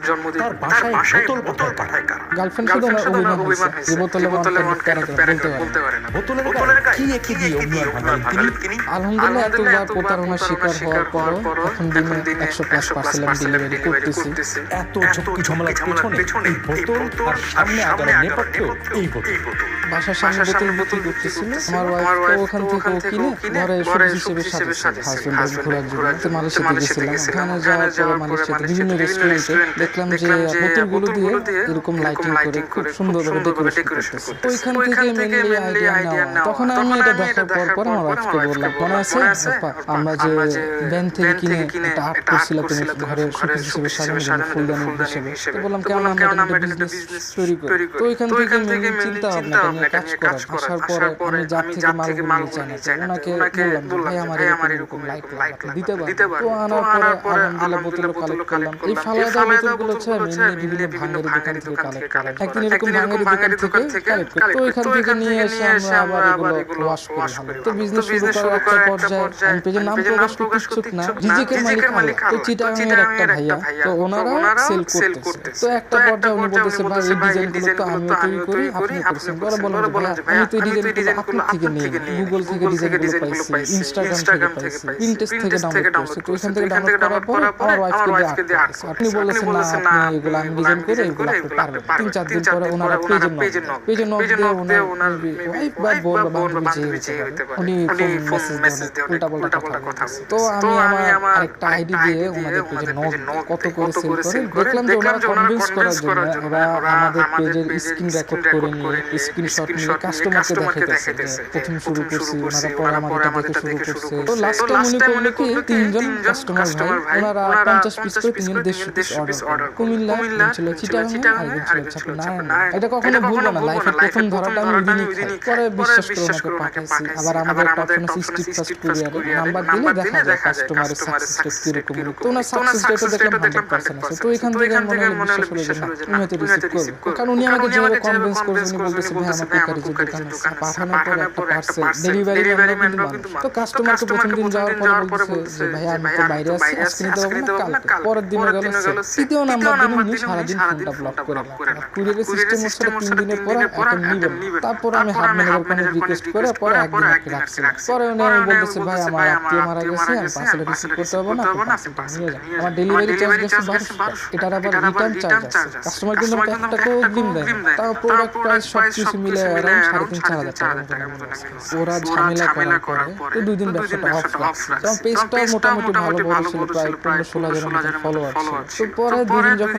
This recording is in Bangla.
জন্মদিন তার তার বাসায় বাসায় বোতল বোতল পাঠায় পাঠায় কারা? গার্লফ্রেন্ড শুধু গার্লফ্রেন্ড শুধু না অভিমান অভিমান হয়েছে হয়েছে যে যে বোতলে মন বলতে পারে না। বোতলের বোতলের গায়ে গায়ে কি এঁকে দিয়ে অভিমান ভাঙালেন তিনি? আলহামদুলিল্লাহ এতবার প্রতারণার শিকার হওয়ার পরও এখন দিনে 100+ পার্সেল আমি ডেলিভারি করতেছি। এত ঝক্কি ঝামেলার পেছনে এই বোতল আর সামনে আগানোর নেপথ্যে এই বোতল। বাসার সামনে বোতল বিক্রি করতেছিল। আমার ওয়াইফ ওখান থেকে কিনে ঘরে সবজি হিসেবে সাজিয়েছে হাজবেন্ড ঘোরার জন্য। মালয়েশিয়াতে গেছিলাম। ওখানে যাওয়ার পরে মালয়েশিয়াতে বিভিন্ন রেস্টুরেন্টে দেখলাম যে বোতলগুলো দিয়ে এরকম লাইটিং করে খুব সুন্দরভাবে ডেকোরেশন করতেছে। ওইখান থেকে মেনলি আইডিয়া নেওয়া। তখন আমি এটা দেখার পর আমার ওয়াইফকে বললাম, মনে আছে আপা আমরা যে ব্যাংক থেকে কিনে একটা আর্ট করছিলাম তুমি ঘরে শোপিস হিসেবে সাজানোর জন্য ফুলদানি হিসেবে। তো বললাম কেন আমরা একটা বিজনেস তৈরি করি। তো ওইখান থেকে মেনলি চিন্তা ভাবনা নিয়ে কাজ করা। আসার পরে আমি যার থেকে মালগুলো নিয়ে চাই না ওনাকে বললাম ভাই আমার এরকম লাইট দিতে পারে। তো আনার পরে আলহামদুলিল্লাহ বোতল কালেক্ট করলাম। এই ফালাদা বোতলগুলো হচ্ছে মেনলি বিভিন্ন ভাঙারি দোকান থেকে কালেক্ট করা। একদিন এরকম ভাঙারি দোকান থেকে কালেক্ট করি। তো ওইখান থেকে নিয়ে এসে আমরা আবার এগুলো ওয়াশ করি ভালো। তো বিজনেস শুরু করার একটা পর্যায়ে আমি পেজের নাম প্রকাশ করতে ইচ্ছুক না। রিজিকের মালিক তো চিটাগাংয়ের একটা ভাইয়া, তো ওনারা সেল করতেছে। তো একটা পর্যায়ে উনি বলতেছে ভাই এই ডিজাইনগুলো তো আমিও তৈরি করি আপনি করছেন। ওরা বললাম যে ভাই আমি তো এই ডিজাইনগুলো আপনার থেকে নেই, গুগল থেকে ডিজাইনগুলো পাইছি, ইনস্টাগ্রাম থেকে পাইছি, পিন্টারেস্ট থেকে ডাউনলোড করছি। তো ওইখান থেকে ডাউনলোড করার পরে আমার ওয়াইফকে দিয়ে আর্ট আপনি বলেছেন না আপনি এগুলো আমি ডিজাইন করে এগুলো আপনি পারবেন। 3-4 দিন পরে ওনারা পেজে নক দিয়ে ওনার ওয়াইফ বা বোন বা বান্ধবী যে হতে পারে উনি ফোন মেসেজ দিয়ে উল্টাপাল্টা কথা। তো আমি আমার আরেকটা আইডি দিয়ে ওনাদের পেজে নক কত করে সেল করে দেখলাম যে ওনারা কনভিন্স করার জন্য ওরা আমাদের পেজের স্ক্রিন রেকর্ড করে নিয়ে স্ক্রিনশট নিয়ে কাস্টমারকে দেখাইতেছে প্রথম শুরু করছি ওনারা পরে আমাদের দেখে শুরু করছে। তো লাস্ট টাইম উনি করলো কি 3 জন কাস্টমার ভাই ওনারা 50 পিস করে 3 জন 150 পিস অর্ডার কুমিল্লা ছিল চিটাগাং আর ছিল না। এটা কখনো ভুলবো না, লাইফের প্রথম ধরাটা আমি ওইদিনই খাই। পরে বিশ্বাস করে ওনাকে পাঠাইছি। আবার আমাদের একটা অপশন আছে স্ট্রিট ফাস্ট কুরিয়ারে নাম্বার দিলে দেখা যায় কাস্টমারের সাকসেস রেট কিরকম। তো ওনার সাকসেস রেটও দেখলাম 100% আছে। তো এখান থেকে মনে হলো বিশ্বাস হলো যে না উনি হয়তো রিসিভ করবে। কারণ উনি আমাকে যেভাবে কনভিন্স করেছেন উনি বলতেছে ভাই আমার কুকারি যে দোকান আছে পাঠানোর পরে একটা পার্সেল ডেলিভারি ম্যান কিন্তু মানুষ। তো কাস্টমারকে প্রথম দিন যাওয়ার পরে বলতেছে যে ভাই আমি তো বাইরে আছি আজকে নিতে পারবো না কালকে। পরের দিনে গেল তৃতীয় নাম্বার দিনে উনি সারাদিন ফোনটা ব্লক করে রাখেন। কুরিয়ারের সিস্টেম হচ্ছে 3 দিনের পরে এখন নিবেন। তারপরে আমি হাত ম্যানেজার কোনো রিকোয়েস্ট করে পরে একদিন রাখছি। পরে উনি বলতেছে ভাই আমার আত্মীয় মারা গেছে আমি পার্সেল রিসিভ করতে পারবো না আপনি পার্সেলটা নিয়ে যান। আমার ডেলিভারি চার্জ গেছে 1200 টাকা, এটার আবার রিটার্ন চার্জ আছে। কাস্টমার কিন্তু আমাকে 1 টাকাও অগ্রিম দেয় না। তাও প্রোডাক্ট প্রাইস সবকিছু মিলে अराउंड 3,500-4,000 টাকা। ওরা ঝামেলা করার পরে তো 2 দিন ব্যবসাটা অফ রাখছে। কারণ পেজটা মোটামুটি ভালো বড় ছিল, প্রায় 15-16 হাজারের মতো ফলোয়ার ছিল। তো পরে 2 দিন যখন